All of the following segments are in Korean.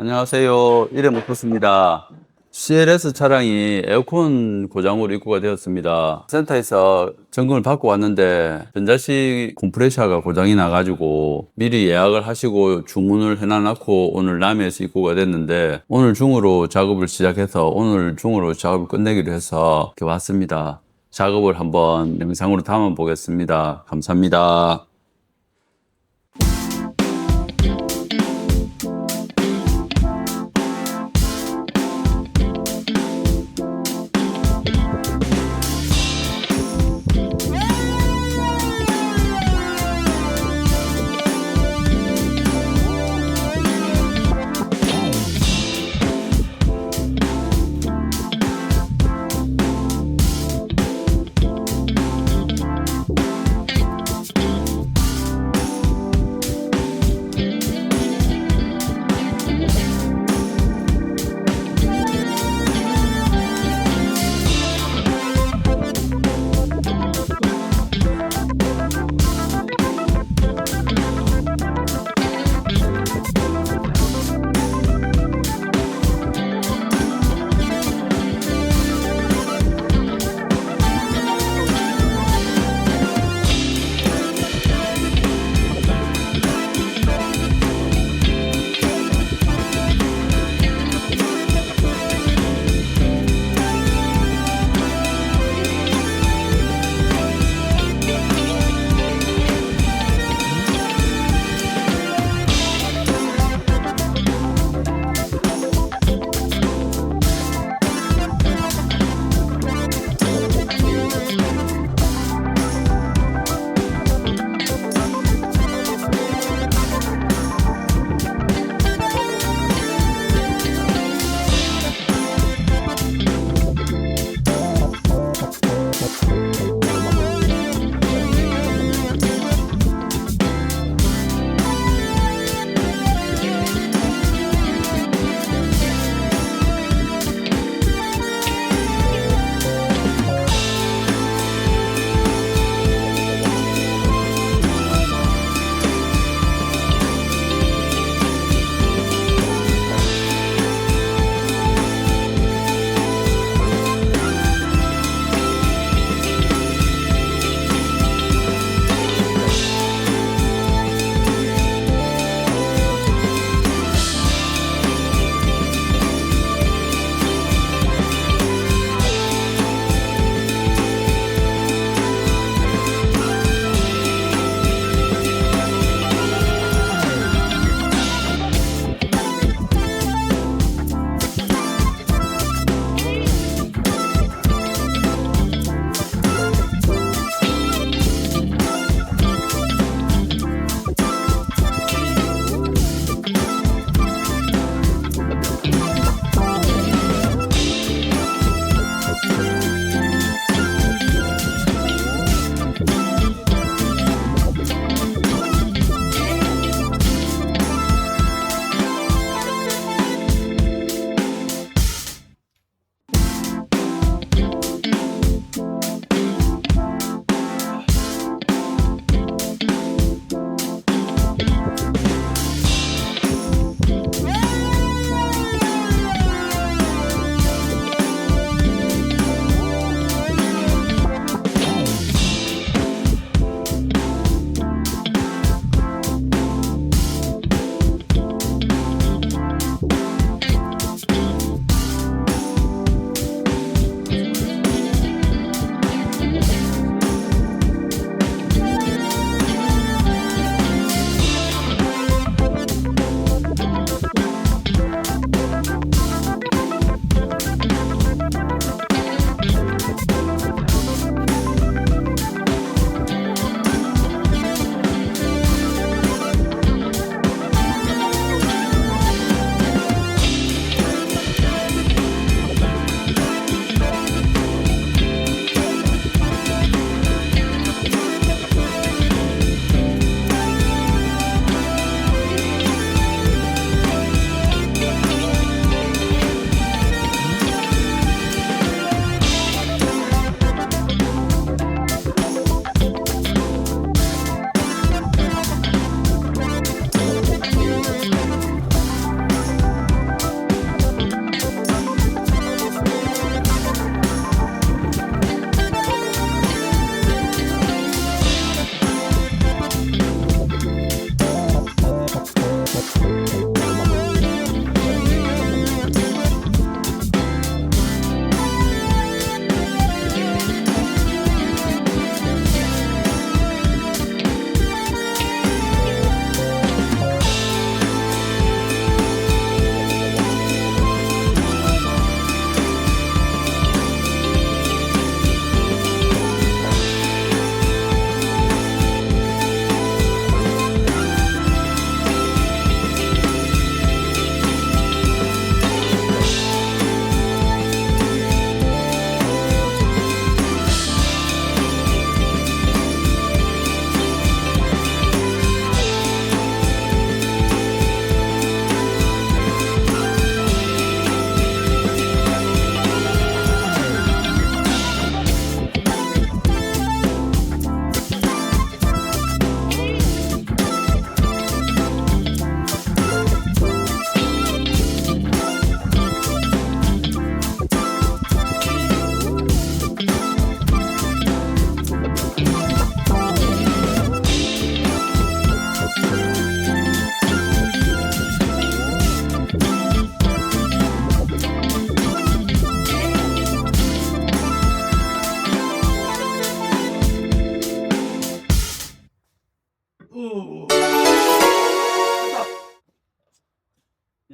안녕하세요. 이레모터스입니다. CLS 차량이 에어컨 고장으로 입고가 되었습니다. 센터에서 점검을 받고 왔는데 전자식 컴프레셔가 고장이 나가지고 미리 예약을 하시고 주문을 해놔놓고 오늘 남해에서 입고가 됐는데 오늘 중으로 작업을 시작해서 오늘 중으로 작업을 끝내기로 해서 이렇게 왔습니다. 작업을 한번 영상으로 담아 보겠습니다. 감사합니다.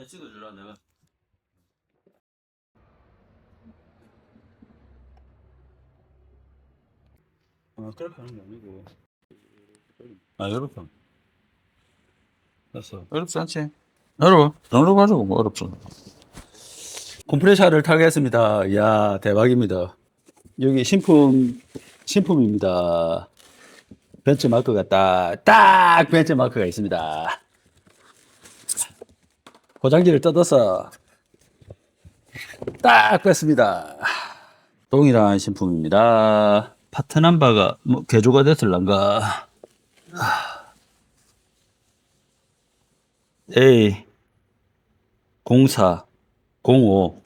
그냥 찍어주라 내가. 그렇게 하는 게 아니고. 이렇게. 됐어. 어렵지 않지? 어려워. 정로 가지고 뭐 어렵죠. 컴프레셔를 타겠습니다. 이야, 대박입니다. 여기 신품입니다. 벤츠마크가 딱 벤츠마크가 있습니다. 고장지를 뜯어서 딱 뺐습니다. 동일한 신품입니다. 파트 넘버가 뭐 개조가 됐을란가? A 04 05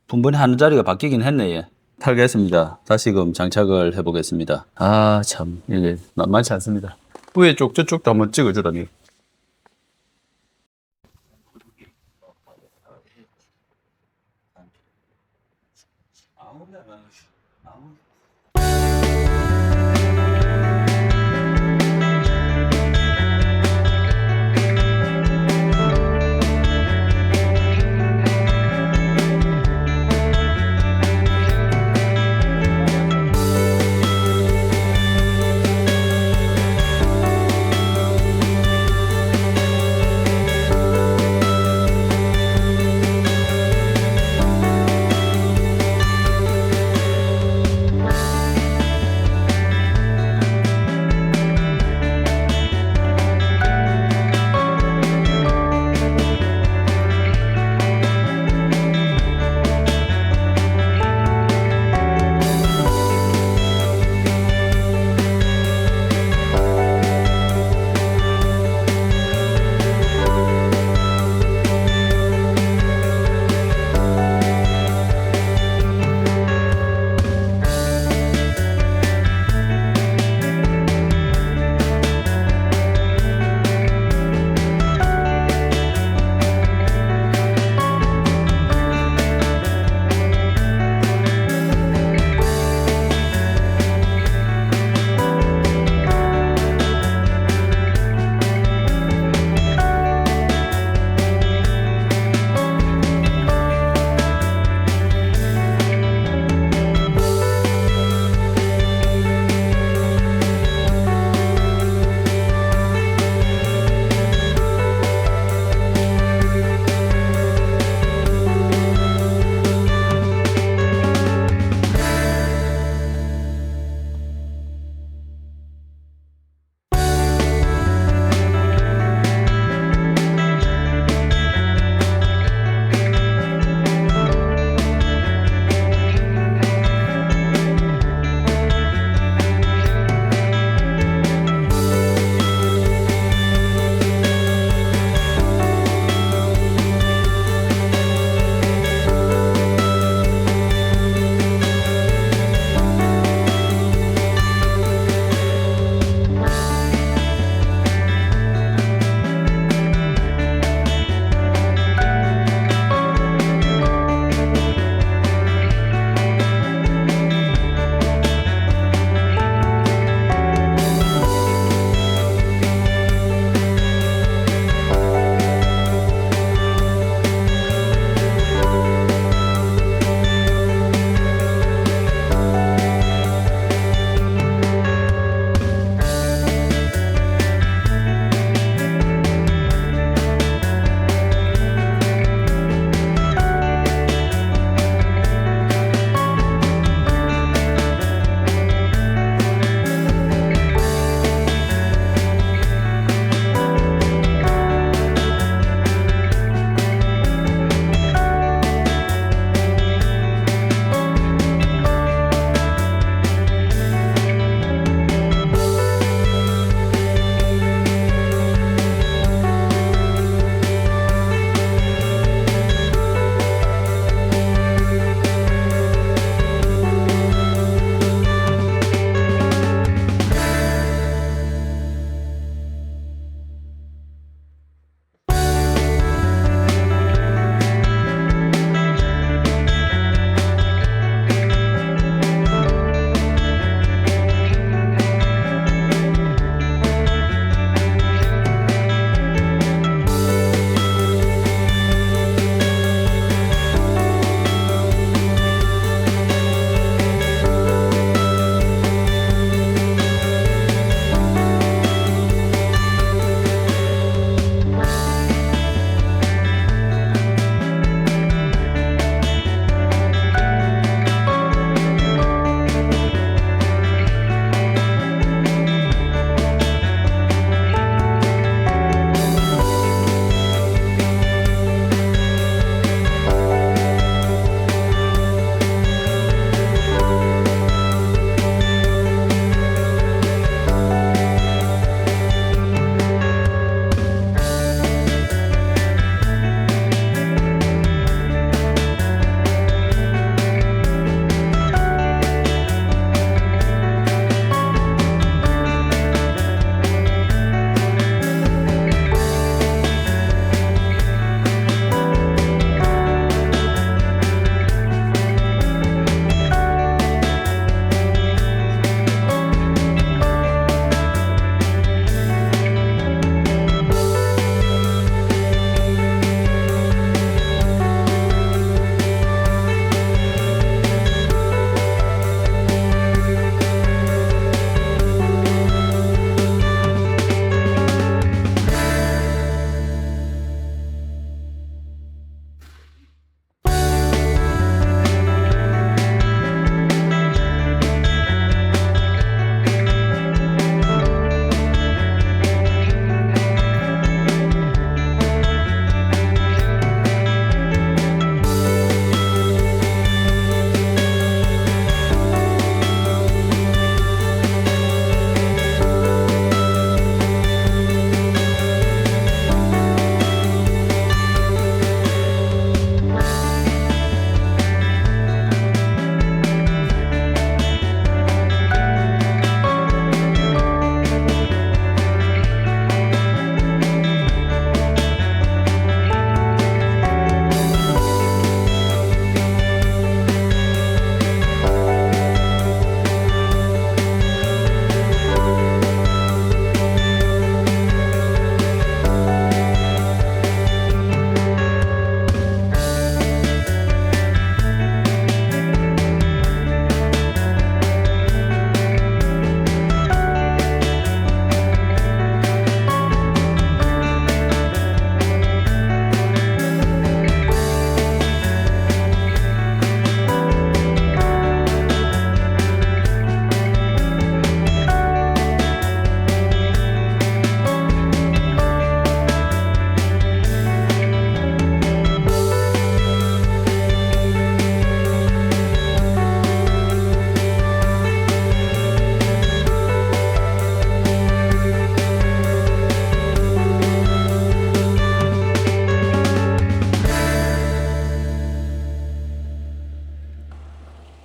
분번에 하는 자리가 바뀌긴 했네. 탈겠습니다. 다시금 장착을 해보겠습니다. 참 이게 만만치 않습니다. 위에 쪽 저쪽도 한번 찍어주라니.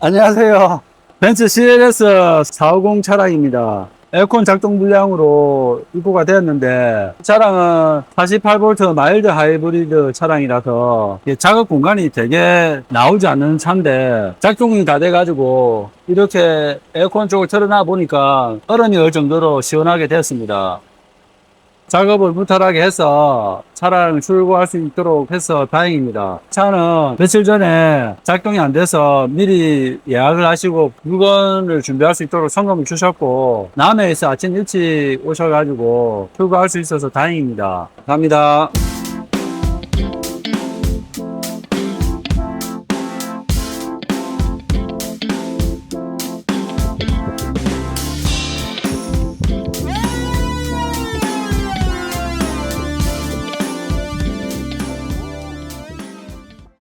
안녕하세요. 벤츠 CLS450 차량입니다. 에어컨 작동 불량으로 입고가 되었는데, 이 차량은 48V 마일드 하이브리드 차량이라서 작업 공간이 되게 나오지 않는 차인데, 작동이 다 돼가지고 이렇게 에어컨 쪽을 틀어놔 보니까 얼음이 얼 정도로 시원하게 되었습니다. 작업을 무탈하게 해서 차량을 출고할 수 있도록 해서 다행입니다. 차는 며칠 전에 작동이 안 돼서 미리 예약을 하시고 물건을 준비할 수 있도록 성금을 주셨고, 남해에서 아침 일찍 오셔가지고 출고할 수 있어서 다행입니다. 감사합니다.